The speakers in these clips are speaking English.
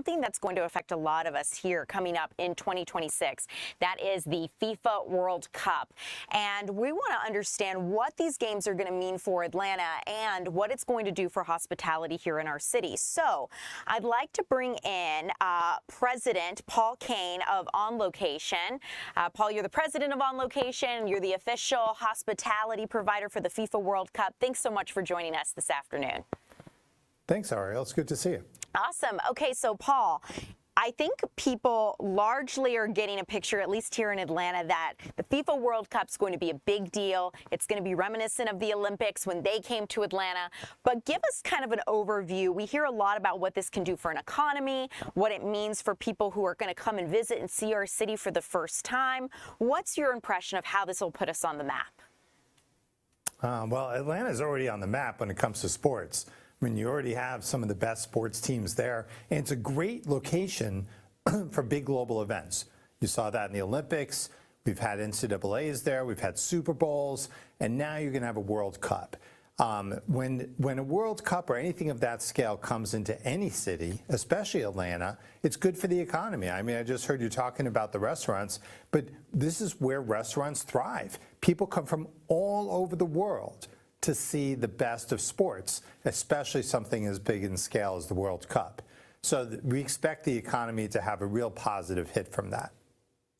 something that's going to affect a lot of us here coming up in 2026. That is the FIFA World Cup. And we want to understand what these games are going to mean for Atlanta and what it's going to do for hospitality here in our city. So I'd like to bring in President Paul Caine of On Location. Paul, you're the president of On Location. You're the official hospitality provider for the FIFA World Cup. Thanks so much for joining us this afternoon. Thanks, Ariel. It's good to see you. Awesome. Okay, so Paul, I think people largely are getting a picture, at least here in Atlanta, that the FIFA World Cup is going to be a big deal. It's going to be reminiscent of the Olympics when they came to Atlanta. But give us kind of an overview. We hear a lot about what this can do for an economy, what it means for people who are going to come and visit and see our city for the first time. What's your impression of how this will put us on the map? Well, Atlanta is already on the map when it comes to sports. I mean, you already have some of the best sports teams there, and it's a great location for big global events. You saw that in the Olympics. We've had NCAAs there. We've had Super Bowls, and now you're going to have a World Cup. When a World Cup or anything of that scale comes into any city, especially Atlanta, it's good for the economy. I mean, I just heard you talking about the restaurants, but this is where restaurants thrive. People come from all over the world to see the best of sports, especially something as big in scale as the World Cup. So we expect the economy to have a real positive hit from that.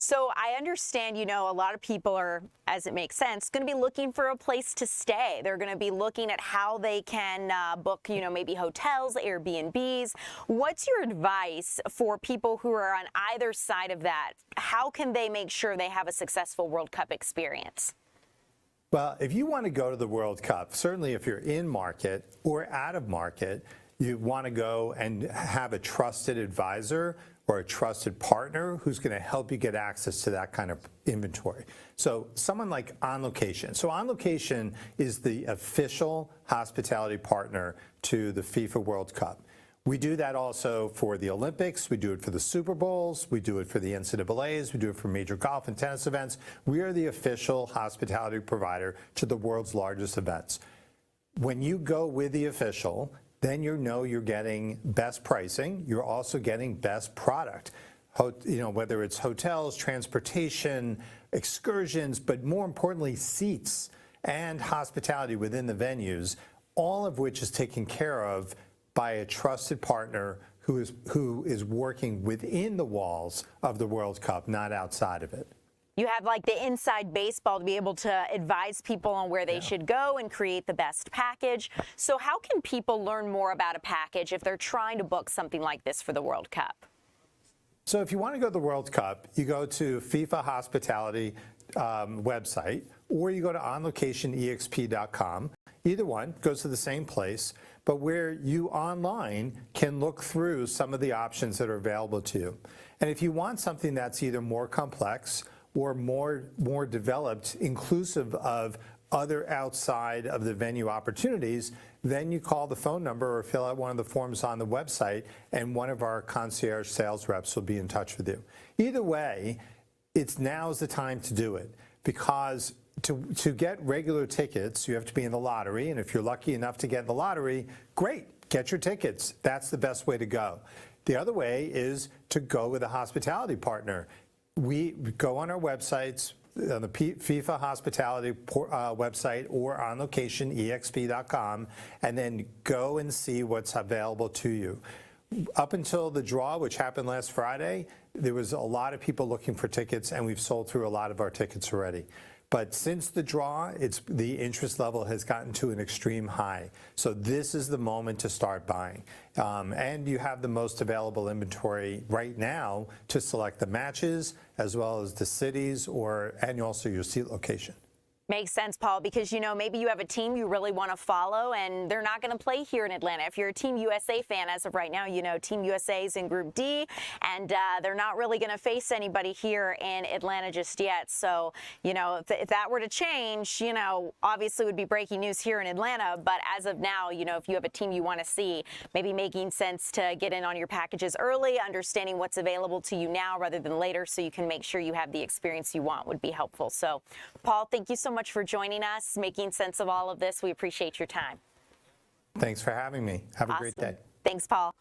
So I understand, you know, a lot of people are, as it makes sense, going to be looking for a place to stay. They're going to be looking at how they can book, you know, maybe hotels, Airbnbs. What's your advice for people who are on either side of that? How can they make sure they have a successful World Cup experience? Well, if you want to go to the World Cup, certainly if you're in market or out of market, you want to go and have a trusted advisor or a trusted partner who's going to help you get access to that kind of inventory. So someone like On Location. So On Location is the official hospitality partner to the FIFA World Cup. We do that also for the Olympics. We do it for the Super Bowls. We do it for the NCAAs. We do it for major golf and tennis events. We are the official hospitality provider to the world's largest events. When you go with the official, then you know you're getting best pricing. You're also getting best product. You know, whether it's hotels, transportation, excursions, but more importantly, seats and hospitality within the venues, all of which is taken care of by a trusted partner who is working within the walls of the World Cup, not outside of it. You have like the inside baseball to be able to advise people on where they should go and create the best package. So how can people learn more about a package if they're trying to book something like this for the World Cup? So if you want to go to the World Cup, you go to FIFA Hospitality website, or you go to onlocationexp.com. Either one goes to the same place, but where you online can look through some of the options that are available to you. And if you want something that's either more complex or more developed, inclusive of other outside of the venue opportunities, then you call the phone number or fill out one of the forms on the website, and one of our concierge sales reps will be in touch with you. Either way, now's the time to do it, because to get regular tickets, you have to be in the lottery, and if you're lucky enough to get in the lottery, great, get your tickets. That's the best way to go. The other way is to go with a hospitality partner. We go on our websites, on the FIFA Hospitality website or onlocationexp.com, and then go and see what's available to you. Up until the draw, which happened last Friday, there was a lot of people looking for tickets, and we've sold through a lot of our tickets already. But since the draw, the interest level has gotten to an extreme high. So this is the moment to start buying. And you have the most available inventory right now to select the matches, as well as the cities, and also your seat location. Makes sense, Paul, because, you know, maybe you have a team you really want to follow and they're not going to play here in Atlanta. If you're a Team USA fan as of right now, you know, Team USA is in Group D, and they're not really going to face anybody here in Atlanta just yet. So, you know, if that were to change, you know, obviously it would be breaking news here in Atlanta. But as of now, you know, if you have a team you want to see, maybe making sense to get in on your packages early, understanding what's available to you now rather than later so you can make sure you have the experience you want would be helpful. So, Paul, thank you so much for joining us, making sense of all of this. We appreciate your time. Thanks for having me. Have a great day. Thanks, Paul.